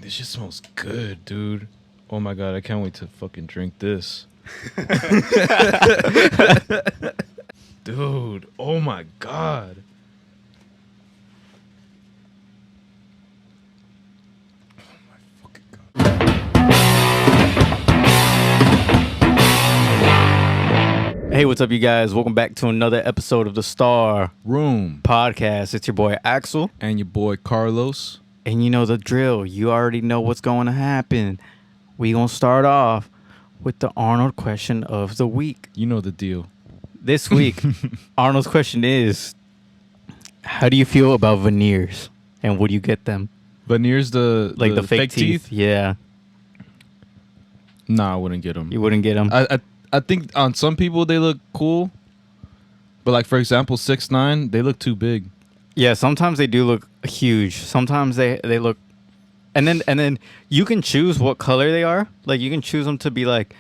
This shit smells good, dude. Oh my god, I can't wait to fucking drink this. Dude, oh my god. Oh my fucking god. Hey, what's up, you guys? Welcome back to another episode of the StarRoom podcast. It's your boy Axel. And your boy Carlos. And you know the drill. You already know what's going to happen. We gonna start off with the Arnold question of the week. You know the deal. This week, Arnold's question is, how do you feel about veneers? And would you get them? Veneers, the fake teeth? Yeah. Nah, I wouldn't get them. You wouldn't get them? I think on some people they look cool. But like, for example, 6'9", they look too big. Yeah, sometimes they do look huge. Sometimes they look, and then you can choose what color they are. Like you can choose them to be like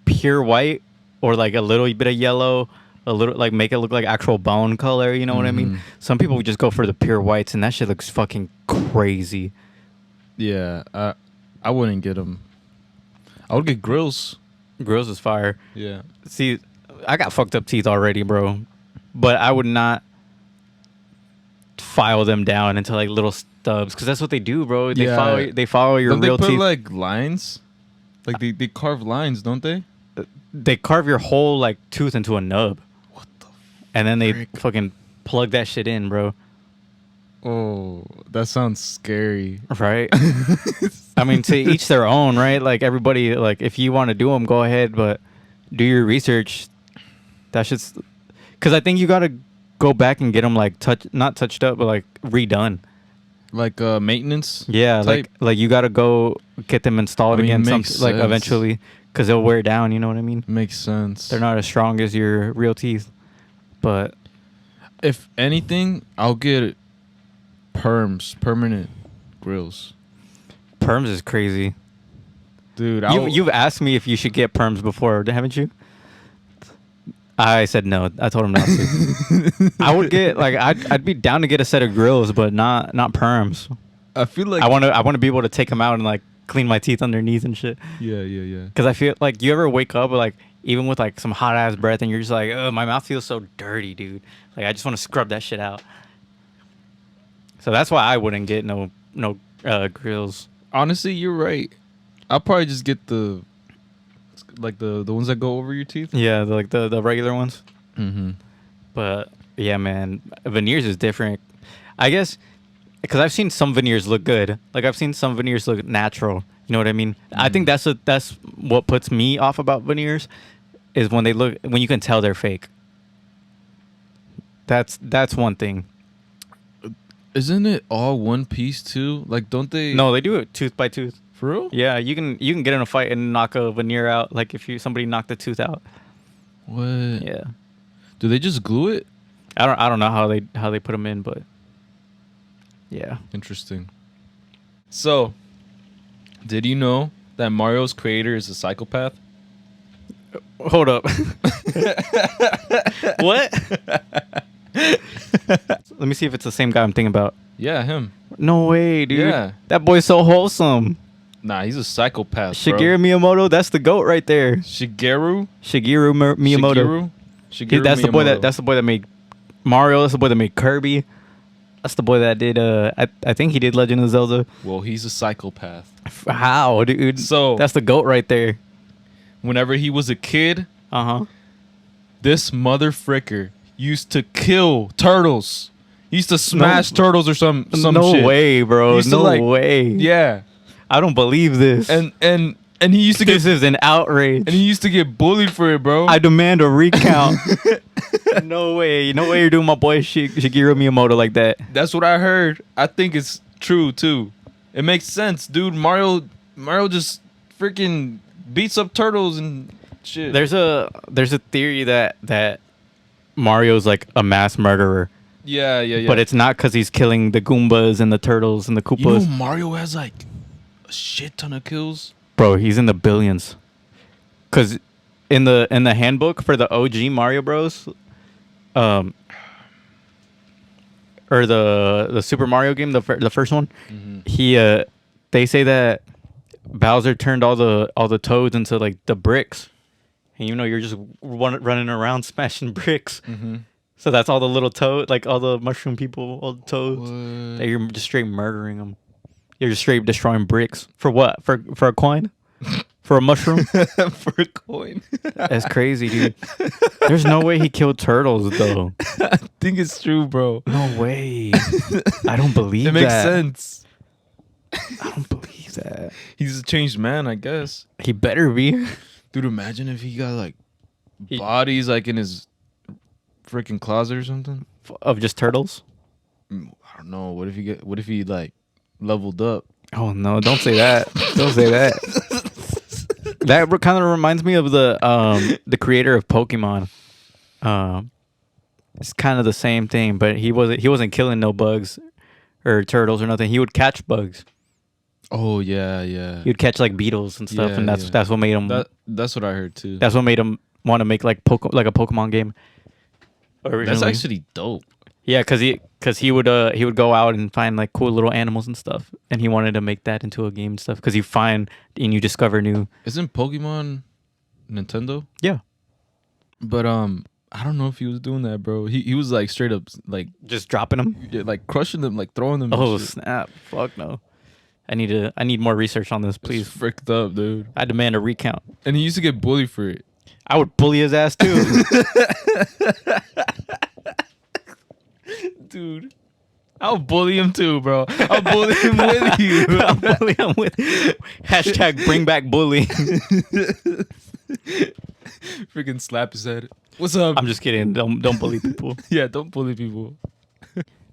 pure white or like a little bit of yellow, a little like make it look like actual bone color. You know what I mean? Some people would just go for the pure whites, and that shit looks fucking crazy. Yeah, I wouldn't get them. I would get grills. Grills is fire. Yeah. See, I got fucked up teeth already, bro, but I would not file them down into like little stubs because that's what they do, bro. They follow your don't real they put teeth. like lines, like they carve lines, don't they? They carve your whole like tooth into a nub. What the? And then they frick? fucking plug that shit in, bro. Oh, that sounds scary. Right? I mean, to each their own, right? Like everybody, like if you want to do them, go ahead, but do your research. That shit's because I think you gotta go back and get them like not touched up, but like redone. Like maintenance. Yeah, type? like you gotta go get them installed again, makes like sense. eventually, because they'll wear down. You know what I mean? Makes sense. They're not as strong as your real teeth, but If anything, I'll get permanent grills. perms is crazy. Dude, You've asked me if you should get perms before, haven't you? I said no. I told him not to. I would get like I'd be down to get a set of grills, but not perms. I feel like I want to be able to take them out and like clean my teeth underneath and shit. Yeah. Because I feel like you ever wake up like even with like some hot ass breath and you're just like, oh, my mouth feels so dirty, dude. Like I just want to scrub that shit out. So that's why I wouldn't get no grills. Honestly, you're right. I'll probably just get the ones that go over your teeth. Yeah, the regular ones. Mm-hmm. But yeah, man, veneers is different. I guess because I've seen some veneers look good. Like I've seen some veneers look natural. You know what I mean? I think that's what puts me off about veneers is when you can tell they're fake. That's one thing. Isn't it all one piece too? Like, don't they? No, they do it tooth by tooth. For real? Yeah, you can get in a fight and knock a veneer out. Like if somebody knocked the tooth out. What? Yeah. Do they just glue it? I don't know how they put them in, but yeah. Interesting. So, did you know that Mario's creator is a psychopath? Hold up. What? Let me see if it's the same guy I'm thinking about. Yeah, him. No way, dude. Yeah. That boy's so wholesome. Nah, he's a psychopath, Shigeru Miyamoto, that's the GOAT right there. Shigeru Miyamoto. Shigeru That's Miyamoto. the boy that made Mario. That's the boy that made Kirby. That's the boy that did I think he did Legend of Zelda. Well, he's a psychopath. How, dude? So that's the GOAT right there. Whenever he was a kid, this this mother fricker used to kill turtles. He used to smash turtles or some no shit. way, bro. No way. Yeah. I don't believe this. And he used to this is an outrage. and he used to get bullied for it, bro. I demand a recount. No way you're doing my boy Shigeru Miyamoto like that. That's what I heard. I think it's true too. It makes sense, dude. Mario just freaking beats up turtles and shit. There's a theory that Mario's like a mass murderer. Yeah. But it's not because he's killing the Goombas and the turtles and the Koopas. You know Mario has like a shit ton of kills. Bro, he's in the billions. Cause in the handbook for the OG Mario Bros, or the Super Mario game, the first one, he They say that Bowser turned all the toads into like the bricks, and you're just running around smashing bricks. Mm-hmm. So that's all the little toad, like all the mushroom people, all the toads. What? That you're just straight murdering them. You're just straight destroying bricks for what? For a coin? For a mushroom? For a coin. That's crazy, dude. There's no way he killed turtles though. I think it's true, bro. No way. I don't believe It makes that. sense. I don't believe that. He's a changed man, I guess. He better be. Dude, imagine if he got like He- bodies like in his freaking closet or something. Of just turtles? I don't know. What if he like leveled up? Oh no! Don't say that. Don't say that. That kind of reminds me of the creator of Pokemon. It's kind of the same thing, but he wasn't killing no bugs or turtles or nothing. He would catch bugs. Oh yeah, yeah. He would catch like beetles and stuff, Yeah, and yeah. that's what made him. That's what I heard too. That's what made him want to make like a Pokemon game. That's Originally. actually dope. Yeah, because he would go out and find like cool little animals and stuff, and he wanted to make that into a game and stuff because you find and you discover new. Isn't Pokemon Nintendo? Yeah, But I don't know if he was doing that, bro. He was like straight up like just dropping them. like crushing them, like throwing them. and Oh shit. snap! Fuck no. I need more research on this, It's please. fricked up, dude. I demand a recount. And he used to get bullied for it. I would bully his ass too. Dude, I'll bully him too, bro. I'll bully him with you. I'll bully him with hashtag bring back bully. Freaking slap his head. What's up? I'm just kidding. Don't bully people. Yeah, don't bully people.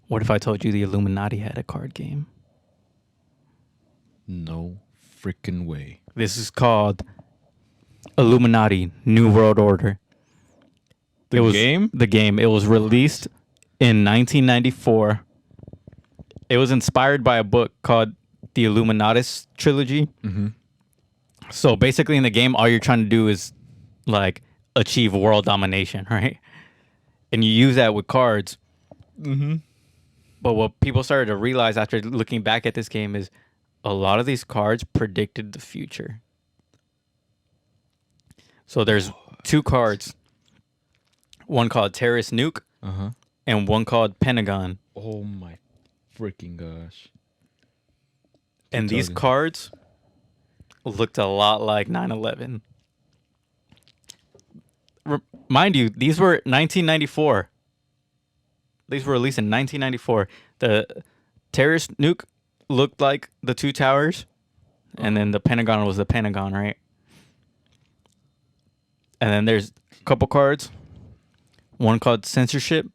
What if I told you the Illuminati had a card game? No freaking way. This is called Illuminati New World Order. The game? The game. It was released in 1994. It was inspired by a book called the Illuminatus trilogy. Mm-hmm. So basically in the game, all you're trying to do is like achieve world domination, right? And you use that with cards. Mm-hmm. But what people started to realize after looking back at this game is a lot of these cards predicted the future. So there's two cards. One called Terrorist Nuke Uh-huh. and one called Pentagon. Oh my freaking gosh. And these talking. cards looked a lot like 9/11. Mind you, these were 1994. These were released in 1994. The Terrorist Nuke looked like the two towers, and then the Pentagon was the Pentagon, right? And then there's a couple cards. One called Censorship,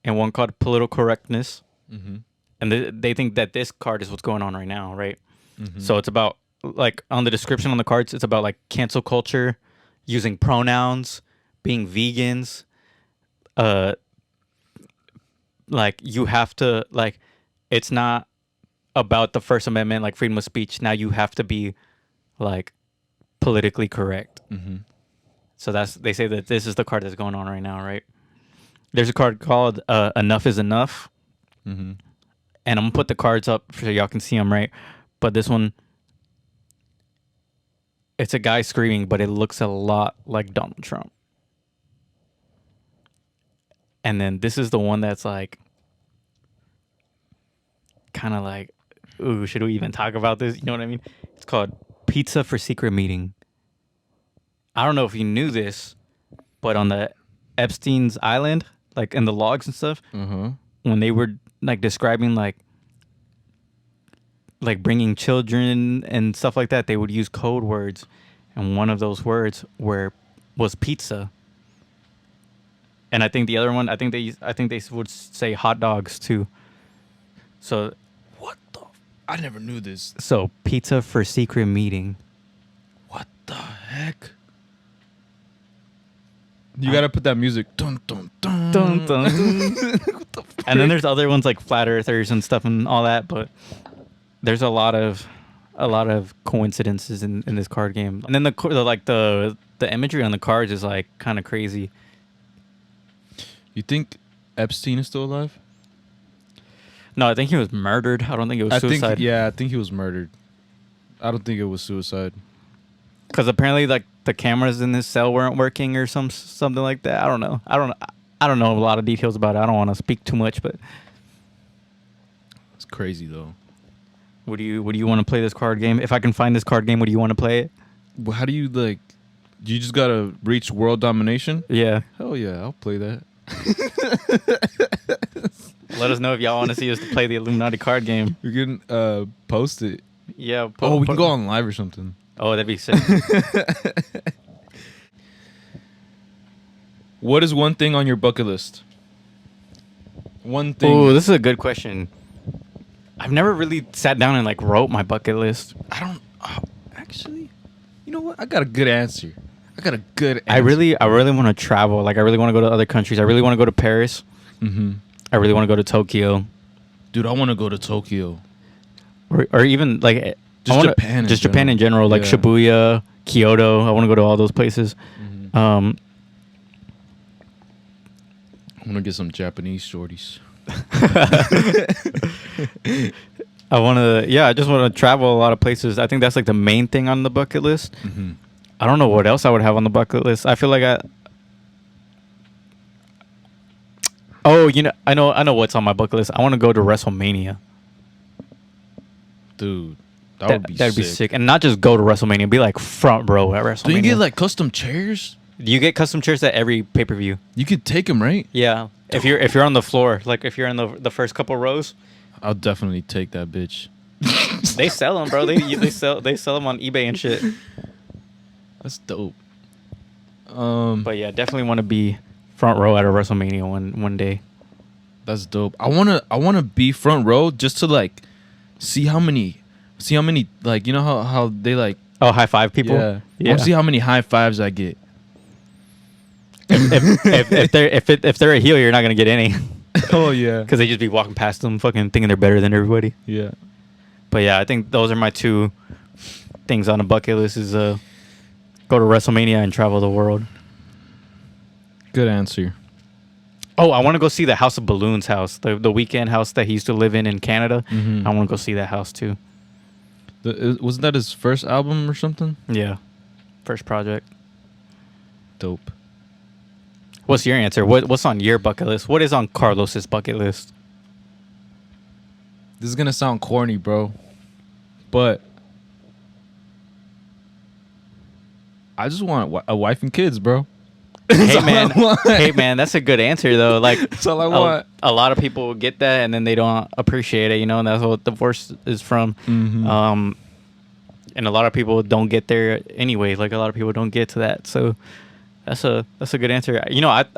and one called Political Correctness. Mm-hmm. And they think that this card is what's going on right now, right? Mm-hmm. So it's about, like, on the description on the cards, it's about, like, cancel culture, using pronouns, being vegans, like, you have to, like, it's not about the First Amendment, like, freedom of speech. Now you have to be, like, politically correct. Mm-hmm. So they say that this is the card that's going on right now, right? There's a card called Enough is Enough. Mm-hmm. And I'm going to put the cards up so y'all can see them, right? But this one, it's a guy screaming, but it looks a lot like Donald Trump. And then this is the one that's like, kind of like, ooh, should we even talk about this? You know what I mean? It's called Pizza for Secret Meeting. I don't know if you knew this, but on the Epstein's Island, like in the logs and stuff, Uh-huh. when they were like describing like bringing children and stuff like that, they would use code words, and one of those words was pizza. And I think the other one, I think they would say hot dogs too. So What the? I never knew this. so Pizza for Secret Meeting. What the heck? You gotta put that music. Dun, dun, dun. Dun, dun, dun. What the frick? And then there's other ones like flat earthers and stuff and all that, but there's a lot of coincidences in this card game. And then the imagery on the cards is like kind of crazy. You think Epstein is still alive? No, I think he was murdered. I don't think it was suicide. I think he was murdered. I don't think it was suicide. Because apparently, like, the cameras in his cell weren't working or something like that. I don't know. I don't know a lot of details about it. I don't want to speak too much, but It's crazy though. would you want to play this card game? If I can find this card game, would you want to play it? Well, how do you like? You just gotta reach world domination. Yeah. Hell yeah, I'll play that. Let us know if y'all want to see us play the Illuminati card game. We can post it. Yeah. We can go on live or something. Oh, that'd be sick. What is one thing on your bucket list? One thing. Oh, this is a good question. I've never really sat down and like wrote my bucket list. I don't actually. You know what? I got a good answer. I really want to travel. Like, I really want to go to other countries. I really want to go to Paris. Mm-hmm. I really want to go to Tokyo. Dude, I want to go to Tokyo. Or even like Just Japan. Japan in general, like Shibuya, Kyoto. I want to go to all those places. Mm-hmm. I want to get some Japanese shorties. I just want to travel a lot of places. I think that's like the main thing on the bucket list. Mm-hmm. I don't know what else I would have on the bucket list. I feel like I know what's on my bucket list. I want to go to WrestleMania. Dude, that'd be sick. And not just go to WrestleMania, be like front row at WrestleMania. Do you get like custom chairs? Do you get custom chairs at every pay-per-view? You could take them, right? Yeah. If you're on the floor, like if you're in the first couple rows, I'll definitely take that bitch. they sell them, bro. They sell them on eBay and shit. That's dope. But yeah, definitely want to be front row at a WrestleMania one day. That's dope. I wanna be front row just to like see how many like, you know how they like high five people. Yeah. I want to see how many high fives I get. If they're a heel, you're not gonna get any. Oh yeah, because they just be walking past them, fucking thinking they're better than everybody. Yeah. But yeah, I think those are my two things on the bucket list: is go to WrestleMania and travel the world. Good answer. Oh, I want to go see the House of Balloons house, the weekend house that he used to live in Canada. Mm-hmm. I want to go see that house too. Wasn't that his first album or something? Yeah, first project. Dope. What's your answer? What's on your bucket list? What is on Carlos's bucket list? This is gonna sound corny, bro, but I just want a wife and kids, bro. Hey man, that's a good answer though. Like, that's all I want. A lot of people get that and then they don't appreciate it, and that's what divorce is from. Mm-hmm. And a lot of people don't get there anyway. Like, a lot of people don't get to that. So that's a good answer.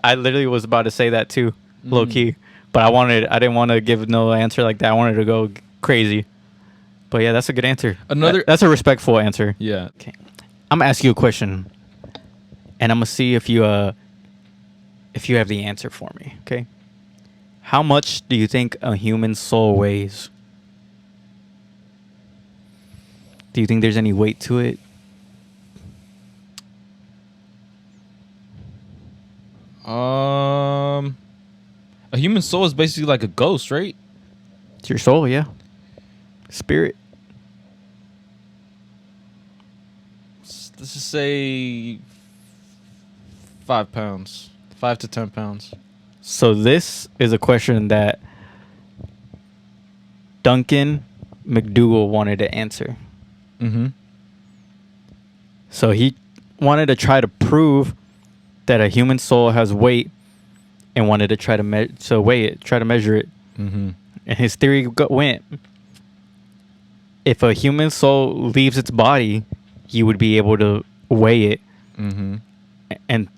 I literally was about to say that too, low key, but I didn't want to give no answer like that. I wanted to go crazy. But yeah, that's a good answer. That's a respectful answer. Yeah. Okay. I'm gonna ask you a question, and I'm gonna see if you have the answer for me. Okay. How much do you think a human soul weighs? Do you think there's any weight to it? A human soul is basically like a ghost, right? It's your soul, yeah. Spirit. Let's just say 5 pounds, 5 to 10 pounds. So this is a question that Duncan McDougal wanted to answer. Mm-hmm. So he wanted to try to prove that a human soul has weight, and wanted to try to measure it. Mm-hmm. And his theory went: if a human soul leaves its body, you would be able to weigh it, mm-hmm. and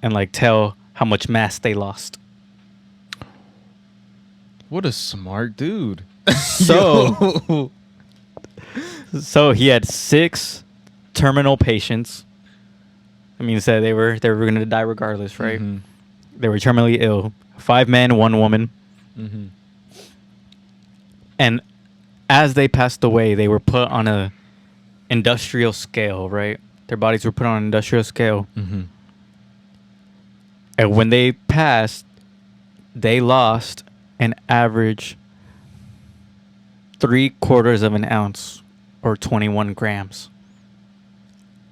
like tell how much mass they lost. What a smart dude. So he had 6 terminal patients. I mean, said they were going to die regardless, right? Mm-hmm. They were terminally ill. 5 men, 1 woman. Mm-hmm. And as they passed away, they were put on a industrial scale, right? Their bodies were put on an industrial scale. Mm-hmm. And when they passed, they lost an average 3/4 of an ounce, or 21 grams.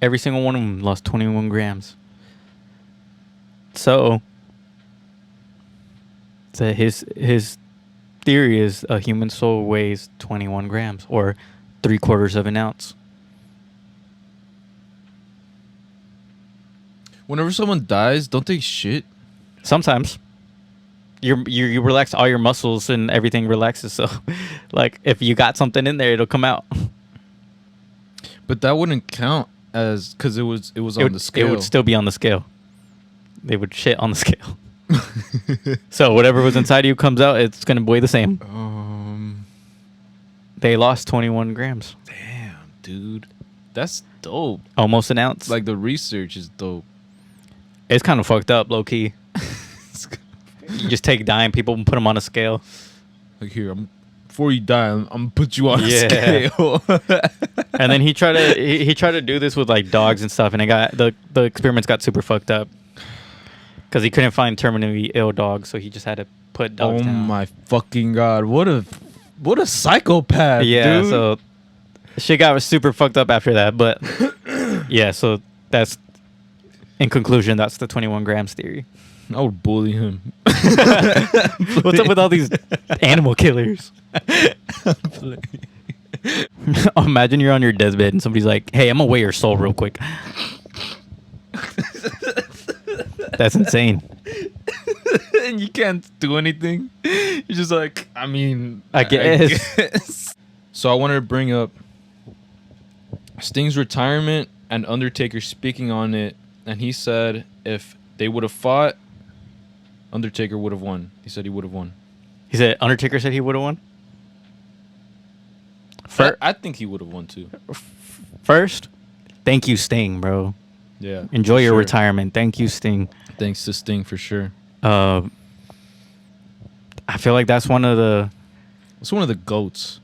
Every single one of them lost 21 grams. So his theory is a human soul weighs 21 grams, or 3/4 of an ounce. Whenever someone dies, don't they shit? Sometimes you relax all your muscles and everything relaxes. So, like, if you got something in there, it'll come out. But that wouldn't count as because it was on the scale. It would still be on the scale. They would shit on the scale. So whatever was inside you comes out. It's gonna weigh the same. They lost 21 grams. Damn, dude, that's dope. Almost an ounce. Like the research is dope. It's kind of fucked up, low key. You just take dying people and put them on a scale. Like here, before you die, I'm gonna put you on a scale. And then he tried to do this with like dogs and stuff, and it got the experiments got super fucked up because he couldn't find terminally ill dogs, so he just had to put dogs down. Oh my fucking god! What a psychopath! Yeah, dude. so shit got super fucked up after that. But yeah, so that's in conclusion, that's the 21 grams theory. I would bully him. What's up with all these animal killers? Imagine you're on your deathbed and somebody's like, "Hey, I'm gonna weigh your soul real quick." That's insane. And you can't do anything. You're just like, I guess. So I wanted to bring up Sting's retirement and Undertaker speaking on it, and he said if they would have fought, Undertaker would have won. He said he would have won. He said Undertaker said he would have won. I think he would have won too. First, thank you, Sting, bro. Yeah. Enjoy your retirement. Thank you, Sting. Thanks to Sting for sure. I feel like that's one of the goats.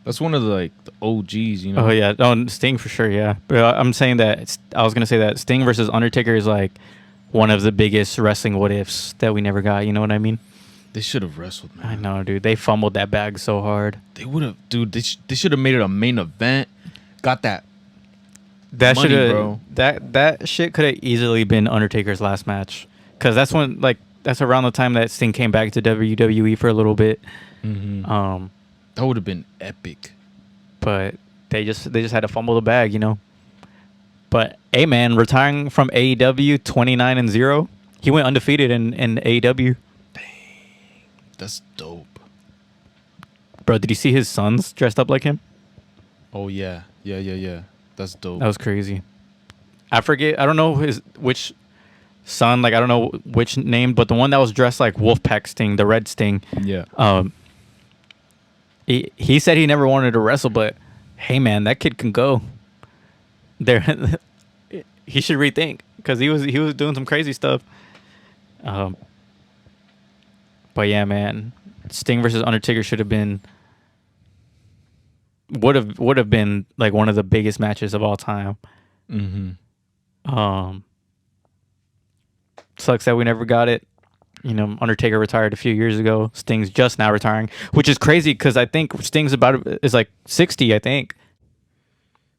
That's one of the the OGs, you know. Oh yeah, Sting for sure, yeah. But I'm saying that I was gonna say that Sting versus Undertaker is like one of the biggest wrestling what ifs that we never got. You know what I mean? They should have wrestled, man. I know, dude. They fumbled that bag so hard. They would have, dude. They should have made it a main event. Got that. That money, should have. bro. That shit could have easily been Undertaker's last match, because that's when that's around the time that Sting came back to WWE for a little bit. Mm-hmm. That would have been epic. But they just had to fumble the bag, you know. But man, retiring from AEW 29-0, he went undefeated in AEW. Dang, that's dope. Bro, did you see his sons dressed up like him? Oh yeah. That's dope. That was crazy. I forget. I don't know which son. Like I don't know which name, but the one that was dressed like Wolfpack Sting, the Red Sting. Yeah. He said he never wanted to wrestle, but hey, man, that kid can go. There, he should rethink because he was doing some crazy stuff. But yeah, man, Sting versus Undertaker should have been. Would have been like one of the biggest matches of all time. Mm-hmm. Sucks that we never got it. You know, Undertaker retired a few years ago. Sting's just now retiring, which is crazy because I think Sting's is like 60. I think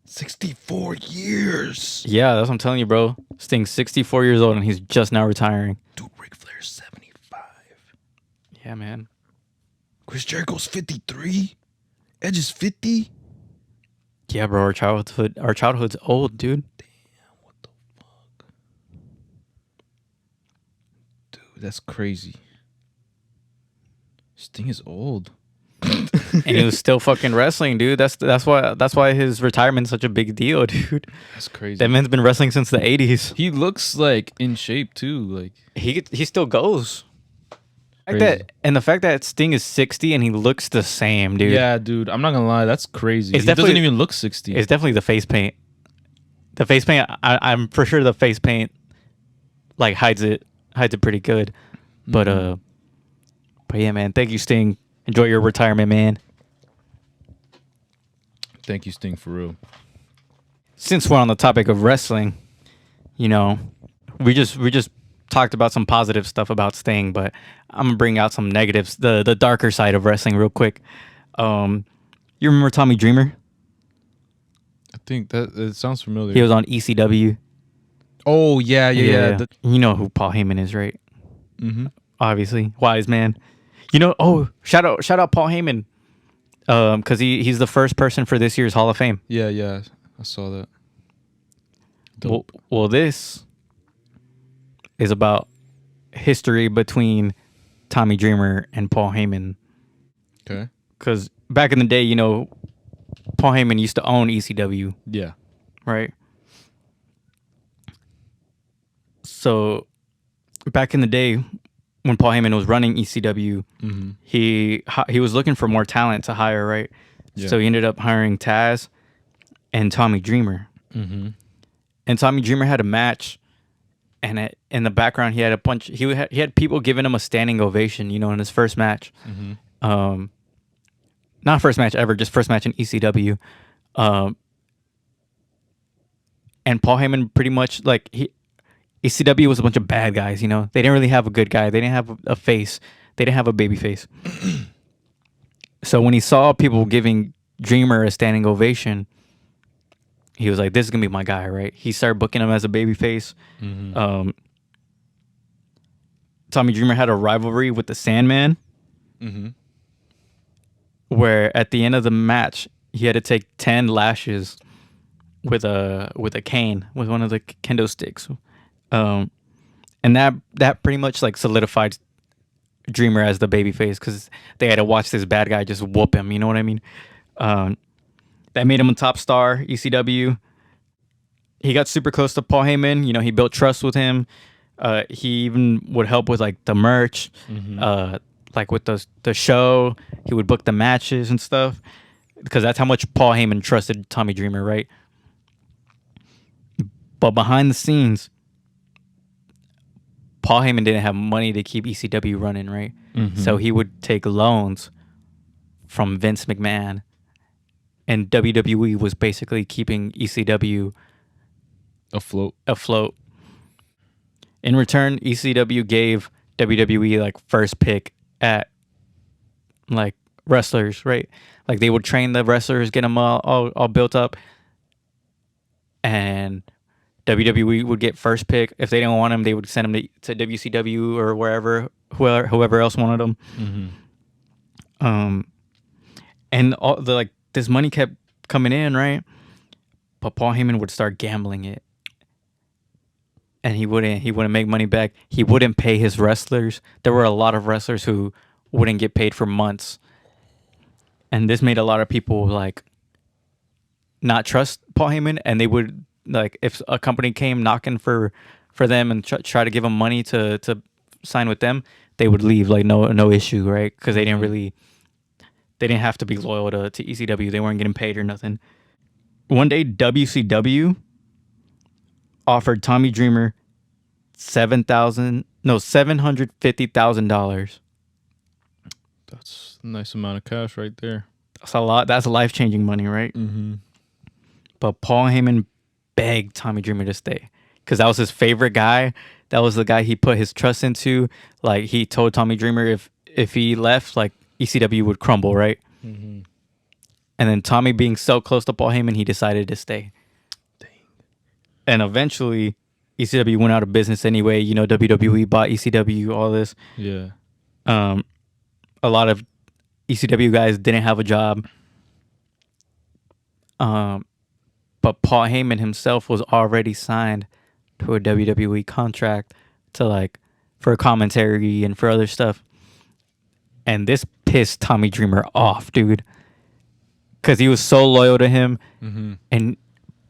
64 years. Yeah, that's what I'm telling you, bro. Sting's 64 years old and he's just now retiring. Dude, Ric Flair's 75. Yeah, man. Chris Jericho's 53. Edge is 50. Yeah, bro. Our childhood's old, dude. Damn, what the fuck? Dude, that's crazy. Sting is old. And he was still fucking wrestling, dude. That's why his retirement's such a big deal, dude. That's crazy. That man's been wrestling since the 80s. He looks like in shape too. Like he still goes. Crazy. The fact that Sting is 60 and he looks the same, dude. Yeah, dude. I'm not gonna lie. That's crazy. He doesn't even look 60. It's definitely the face paint. The face paint. I'm for sure the face paint like hides it pretty good. Mm-hmm. But yeah, man. Thank you, Sting. Enjoy your retirement, man. Thank you, Sting, for real. Since we're on the topic of wrestling, you know, we just talked about some positive stuff about Sting, but I'm gonna bring out some negatives, the darker side of wrestling real quick. You remember Tommy Dreamer? I think that it sounds familiar. He was on ECW. Oh yeah. You know who Paul Heyman is, right? Mm-hmm. Obviously, wise man. You know. Oh, shout out Paul Heyman. Because he's the first person for this year's Hall of Fame. Yeah. I saw that. Well, this is about history between Tommy Dreamer and Paul Heyman. Okay. Because back in the day, Paul Heyman used to own ECW. Yeah. Right. So back in the day when Paul Heyman was running ECW, Mm-hmm. he was looking for more talent to hire, right? Yeah. So he ended up hiring Taz and Tommy Dreamer. Mm-hmm. And Tommy Dreamer had a match, and in the background he had a bunch. He had people giving him a standing ovation, in his first match. Mm-hmm. Not first match ever, just first match in ECW. And Paul Heyman pretty much ECW was a bunch of bad guys. They didn't really have a good guy. They didn't have a face. They didn't have a baby face. So when he saw people giving Dreamer a standing ovation, he was like, "This is gonna be my guy," right? He started booking him as a baby face. Mm-hmm. Tommy Dreamer had a rivalry with the Sandman, Mm-hmm. where at the end of the match he had to take 10 lashes with a cane, with one of the kendo sticks, and that pretty much solidified Dreamer as the babyface, because they had to watch this bad guy just whoop him. You know what I mean? That made him a top star, ECW. He got super close to Paul Heyman. He built trust with him. He even would help with the merch, Mm-hmm. with the show. He would book the matches and stuff, because that's how much Paul Heyman trusted Tommy Dreamer, right? But behind the scenes, Paul Heyman didn't have money to keep ECW running, right? Mm-hmm. So he would take loans from Vince McMahon, and WWE was basically keeping ECW afloat. In return, ECW gave WWE first pick at wrestlers, right? They would train the wrestlers, get them all built up, and WWE would get first pick. If they didn't want them, they would send them to WCW or wherever, whoever else wanted them. Mm-hmm. And all this money kept coming in, right? But Paul Heyman would start gambling it, and he wouldn't make money back. He wouldn't pay his wrestlers. There were a lot of wrestlers who wouldn't get paid for months, and this made a lot of people not trust Paul Heyman, and they would if a company came knocking for them and try to give them money to sign with them, they would leave no issue, right? Because they didn't have to be loyal to ECW. They weren't getting paid or nothing. One day, WCW offered Tommy Dreamer $750,000. That's a nice amount of cash right there. That's a lot. That's life-changing money, right? Mm-hmm. But Paul Heyman begged Tommy Dreamer to stay, because that was his favorite guy. That was the guy he put his trust into. He told Tommy Dreamer if he left, ECW would crumble, right? Mm-hmm. And then Tommy, being so close to Paul Heyman, he decided to stay. Dang. And eventually, ECW went out of business anyway. WWE bought ECW, all this. Yeah. A lot of ECW guys didn't have a job. But Paul Heyman himself was already signed to a WWE contract to for commentary and for other stuff. And this pissed Tommy Dreamer off, dude, because he was so loyal to him. Mm-hmm. And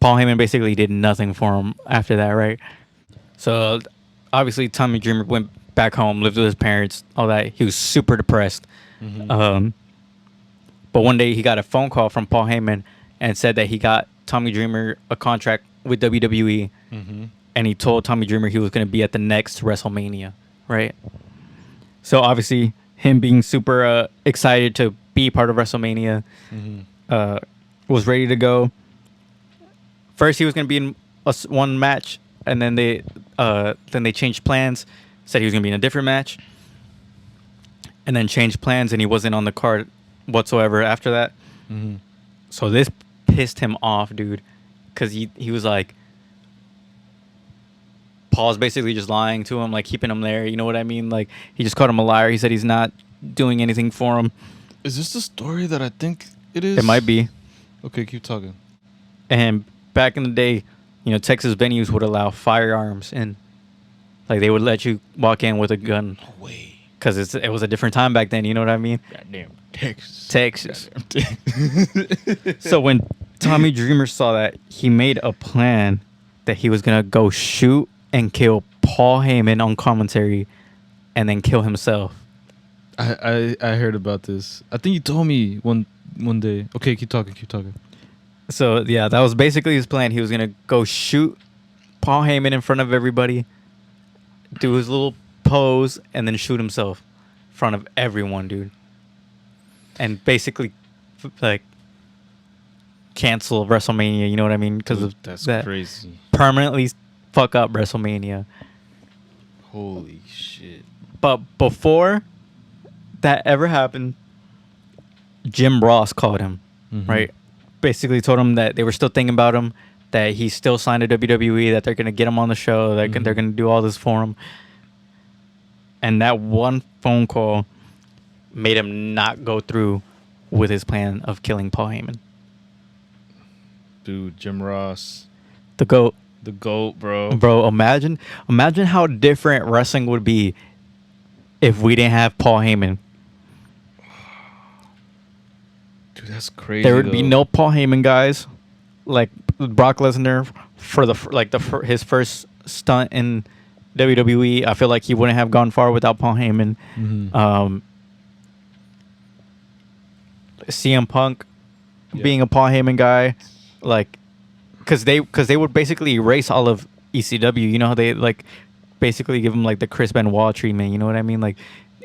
Paul Heyman basically did nothing for him after that, right? So obviously Tommy Dreamer went back home, lived with his parents, all that. He was super depressed. Mm-hmm. But one day he got a phone call from Paul Heyman and said that he got Tommy Dreamer a contract with WWE. Mm-hmm. And he told Tommy Dreamer he was going to be at the next WrestleMania, right? So obviously him being super excited to be part of WrestleMania, Mm-hmm. Was ready to go. First he was going to be in one match, and then they changed plans, said he was going to be in a different match, and then changed plans, and he wasn't on the card whatsoever after that. Mm-hmm. So this pissed him off, dude, because he was like, Paul's basically just lying to him, like keeping him there. You know what I mean? Like he just called him a liar. He said he's not doing anything for him. Is this the story that I think it is? It might be. Okay, keep talking. And back in the day, you know, Texas venues would allow firearms in. Like they would let you walk in with a gun. No way. Because it was a different time back then. You know what I mean? Goddamn Texas. Texas. Goddamn Texas. So when Tommy Dreamer saw that, he made a plan that he was going to go shoot and kill Paul Heyman on commentary and then kill himself. I heard about this. I think you told me one day. Okay, keep talking. So, yeah, that was basically his plan. He was going to go shoot Paul Heyman in front of everybody, do his little pose, and then shoot himself in front of everyone, dude. And basically, like, cancel WrestleMania, you know what I mean? Because of that's that. crazy. Permanently fuck up WrestleMania. Holy shit. But before that ever happened, Jim Ross called him, right? Basically told him that they were still thinking about him, that he's still signed to WWE, that they're going to get him on the show, that they're going to do all this for him. And that one phone call made him not go through with his plan of killing Paul Heyman. Dude, Jim Ross. The GOAT. The GOAT, bro. Bro, imagine how different wrestling would be if we didn't have Paul Heyman. Dude, that's crazy. There would be no Paul Heyman guys like Brock Lesnar for his first stunt in WWE. I feel like he wouldn't have gone far without Paul Heyman. CM Punk being a Paul Heyman guy, like, because they would basically erase all of ECW. You know how they like basically give them like the Chris Benoit treatment. You know what I mean? Like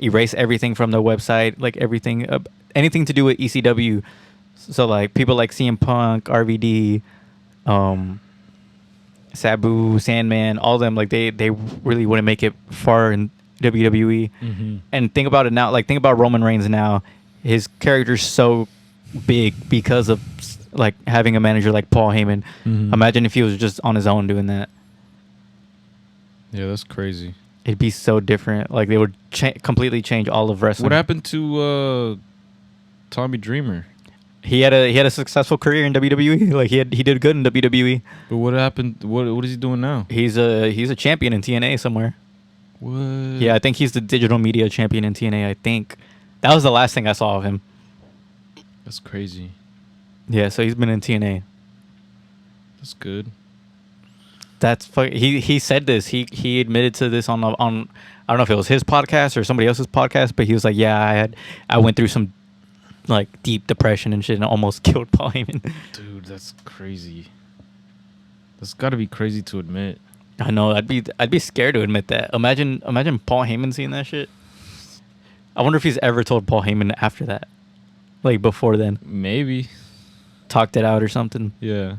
erase everything from their website, like everything, anything to do with ECW. So like people like CM Punk, RVD, Sabu, Sandman, all of them, like they really wouldn't make it far in WWE. And think about it now, like think about Roman Reigns now. His character's so big because of like having a manager like Paul Heyman. Imagine if he was just on his own doing that. Yeah, that's crazy. It'd be so different. Like they would completely change all of wrestling. What happened to Tommy Dreamer? He had a successful career in WWE. Like he did good in WWE. But what happened? What is he doing now? He's a champion in TNA somewhere. What? Yeah, I think he's the digital media champion in TNA. I think that was the last thing I saw of him. That's crazy. Yeah, so he's been in TNA. That's good. He said this. He admitted to this on I don't know if it was his podcast or somebody else's podcast, but he was like, yeah, I went through some like deep depression and shit and almost killed Paul Heyman. Dude, that's crazy. That's got to be crazy to admit. I know. I'd be scared to admit that. Imagine Paul Heyman seeing that shit. I wonder if he's ever told Paul Heyman after that, like before then. Maybe talked it out or something. Yeah.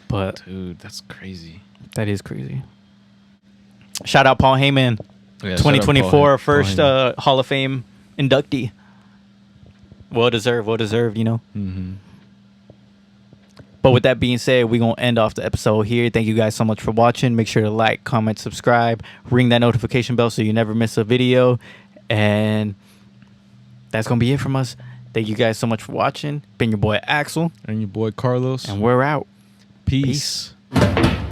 But dude, that's crazy. That is crazy. Shout out Paul Heyman. Yeah, 2024 first Hall of Fame inductee. Well deserved, you know. But with that being said, we're going to end off the episode here. Thank you guys so much for watching. Make sure to like, comment, subscribe, ring that notification bell so you never miss a video. And that's going to be it from us. Thank you guys so much for watching. Been your boy Axel. And your boy Carlos. And we're out. Peace. Peace.